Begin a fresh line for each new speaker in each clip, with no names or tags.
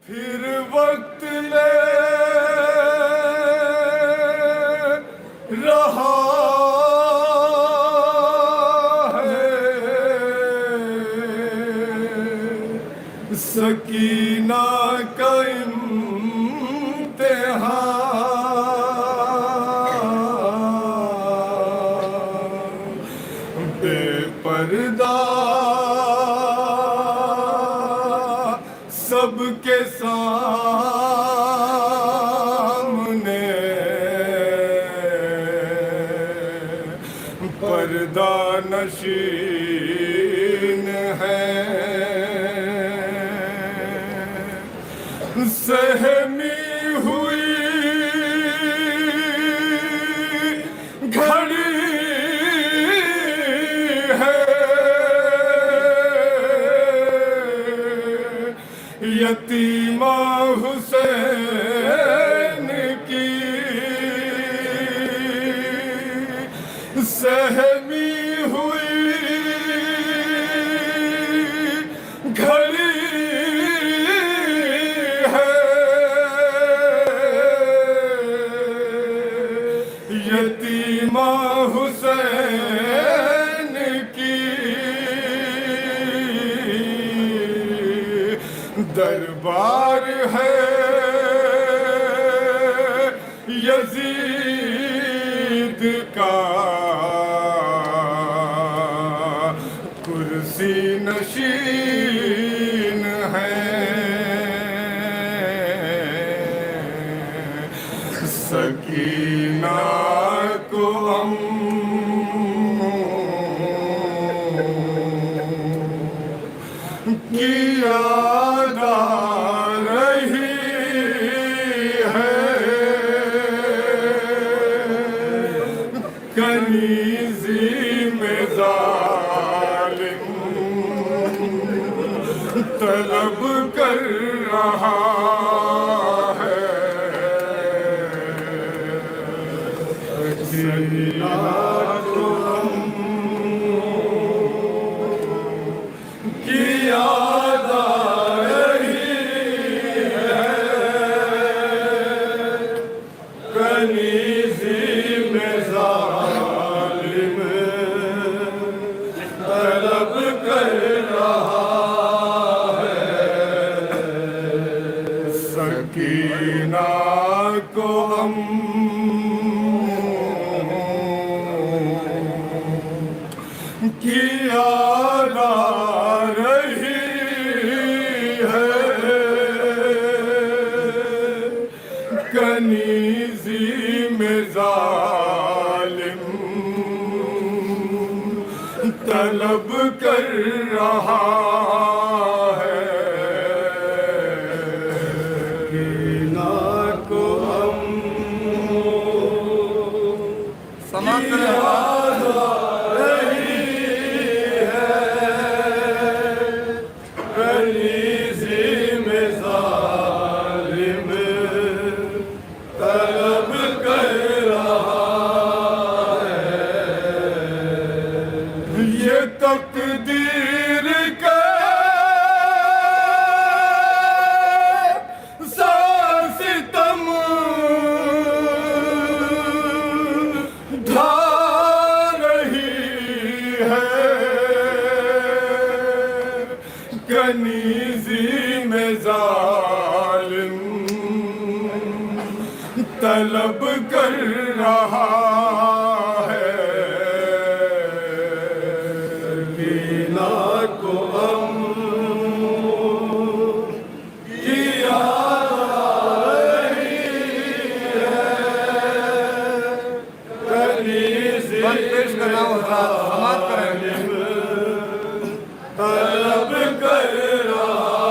फिर वक्त ले रहा है सकीना का इम्तिहान बेपर्दा सबके सामने पर्दा नशीन है सहमी हुई घड़ी है यतीमा हुसैन की सहमी हुई घड़ी है यतीमा हुसैन की दरबार है यजीद का कुर्सी नशीन है सकीना को हम की याद आ रही है कनीज़ी में ज़ालिम तलब कर रहा है सकीना को हम की याद आ रही है कनीज़ी में ज़ालिम तलब कर रहा है सकीना को हम की याद आ रही है कनीज़ी में ज़ालिम तलब कर रहा है सकीना को हम समाप्त कनीज़ी में ज़ालिम तलब कर रहा है ये तकदीर का सितम ढा रही है कनीज़ी में ज़ालिम तलब कर रहा है सकीना को हम की याद आ रही है कनीज़ी पेश करना होगा समाप्त करेंगे तलब कर रहा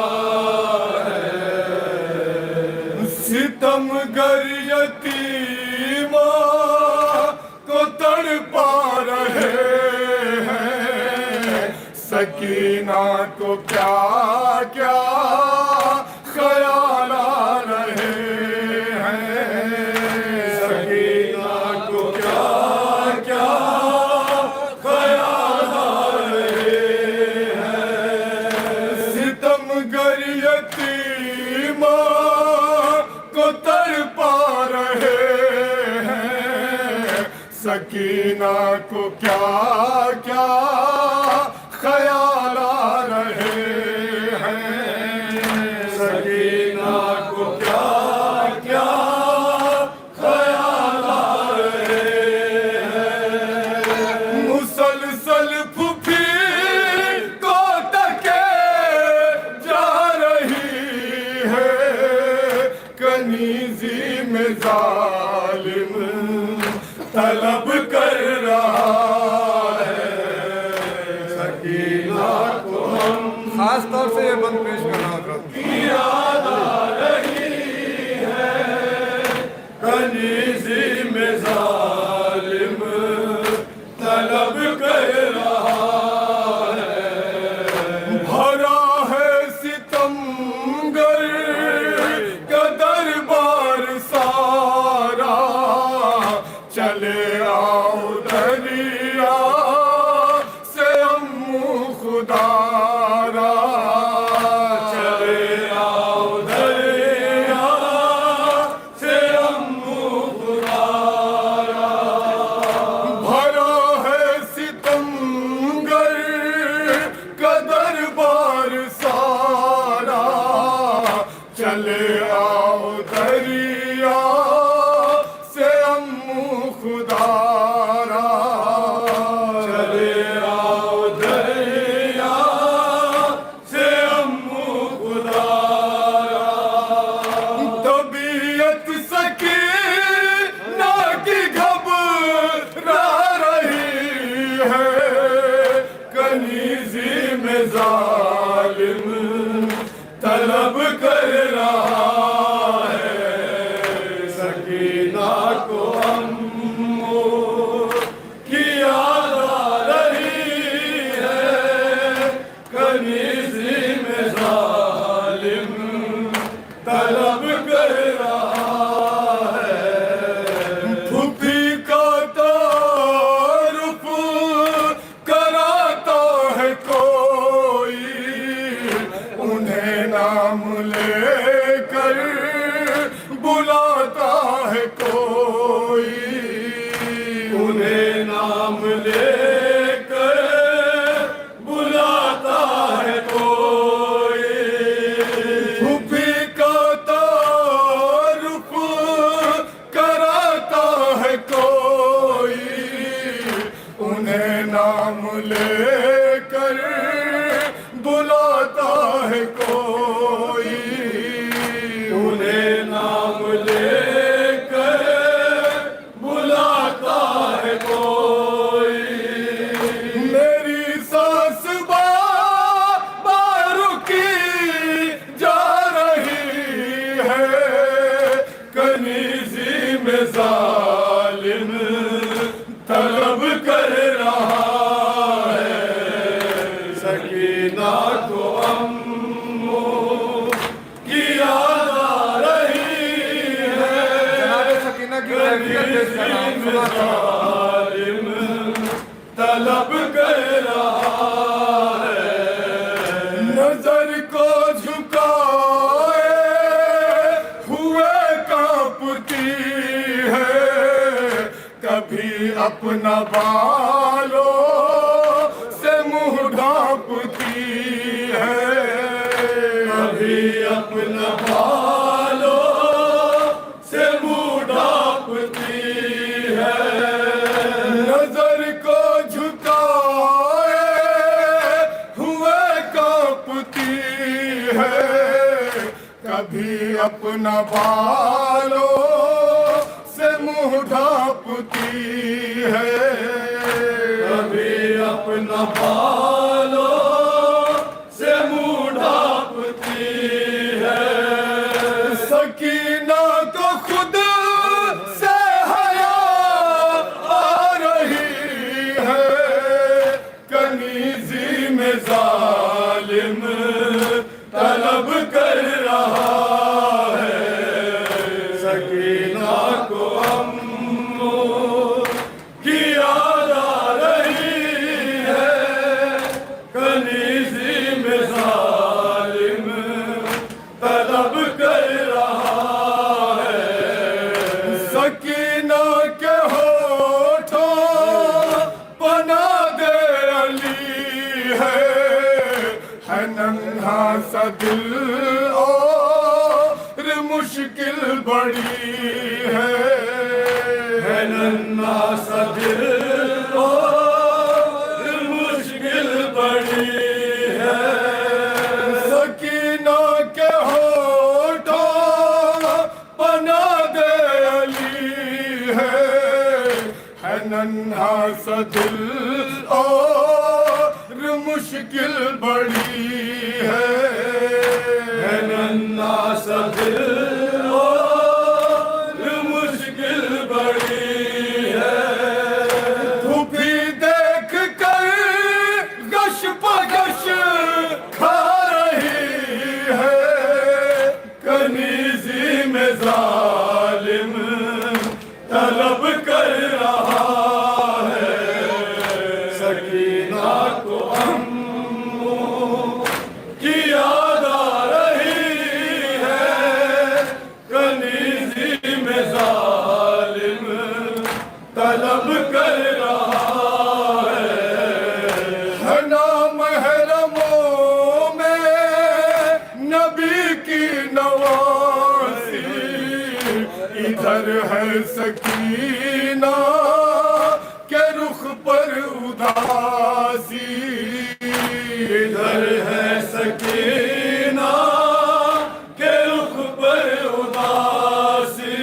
है सितमगर यतीमा को तड़पा रहे हैं सकीना को क्या क्या ख्याल आ रहे हैं सकीना को क्या क्या ख्याल आ रहे हैं सितमगर यतीमा
तड़पा रहे हैं, सकीना को क्या क्या ख्याल आ रहे हैं, सकीना को क्या क्या ख्याल आ रहे हैं। मुसलसल फुफी को तके जा रही है, कनीजी में जालिम तलब कर रहा है, सकीना को हम
खास तौर से ये बंद पेश करना हजरत।
याद आ रही है, कनीजी में जालिम तलब कर रहा है। भरा है सितमगर का दरबार सारा, चले आओ दरिया से अम्मू खुदारा, चले आओ दरिया से अम्मू खुदारा। भरा है सितमगर का दरबार सारा, चले आओ दरिया से अम्मू खुदारा, चले आओ दरिया से अम्मू खुदारा। तबीयत सकीना की घबरा रही है, कनीजी में जालिम तलब कर रहा है, सकीना को अम्मू की याद आ रही है, कनीजी में जालिम तलब कर रहा है। फुफी का तारुफ कराता है कोई, उन्हें नाम लेकर बुलाता है कोई, उन्हें नाम लेकर बुलाता है कोई। फूफी का तारुफ कराता है कोई, उन्हें नाम लेकर बुलाता है कोई, उन्हें नाम लेकर बुलाता है कोई। मेरी सास बारुकी जा रही है, कनीजी में जालिम तलब कर रहा है, सकीना को अम्मू की याद आ रही है,
जनाब सकीना की कैफियत पेश करना सुना
जालिम तलब कर रहा है। नजर को झुकाए हुए कांपती है, कभी अपना बालों से मुंह ढांपती है, कभी अपना बालों से मुंह ढांपती है। नजर को झुकाए हुए कांपती है, कभी अपना बालों से मुंह ढांपती है, कभी अपना बालों से मुंह ढांपती है। सकीना तो खुद से हया आ रही है, कनीजी में जालिम तलब कर रहा है, सकीना को अम्मू की याद आ रही है, कनीजी में जालिम तलब कर रहा दिल और मुश्किल बड़ी है नन्हा सा दिल और मुश्किल बड़ी है। सकीना के होठों पना दे अली है नन्हा सा दिल और मुश्किल बड़ी है नन्हा सा दिल और मुश्किल बड़ी है। धूपी देख कर गश पगश खा रही है कनीजी में जालिम तलब कर रहा है। सकीना को अम्मू की याद आ रही है कनीजी में जालिम तलब कर रहा है ना महरमों में नबी की नवासी। इधर है सकीना के रुख पर उदासी। इधर है सकीना के रुख पर उदासी।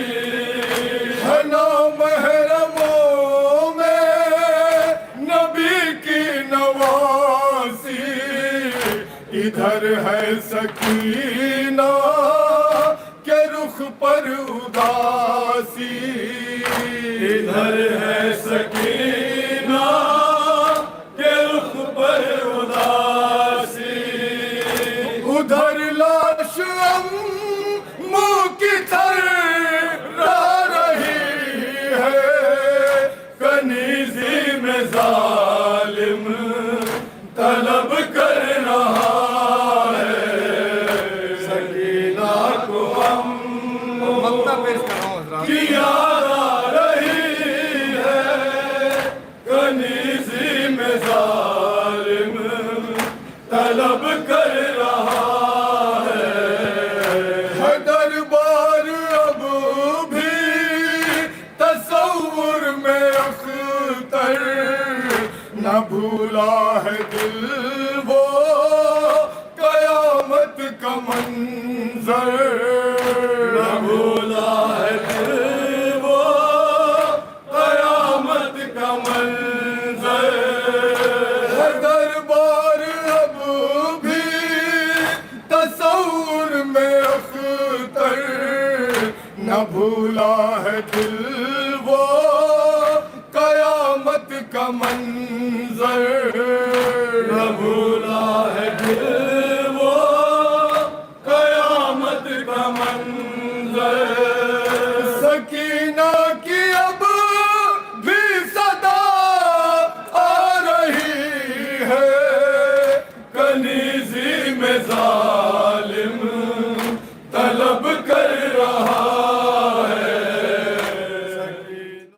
है ना महरमों में नबी की नवासी। इधर है सकीना के रुख पर उदासी। इधर है सकीना के रुख पर उदासी। उधर लाश अम्मू की थर्रा रही है कनीजी में जालिम तलब कर रहा है। सकीना को
मक्ता पेश कर रहा हूँ हजरात।
की याद आ रही है कनीजी में जालिम तलब कर रहा है। दरबार अब भी तसव्वुर में अख्तर न भूला है दिल वो कयामत का मंजर। न भूला है दिल वो कयामत का मंजर। दरबार अब भी तसव्वुर में अख्तर न भूला है दिल वो कयामत का मंजर। न भूला है दिल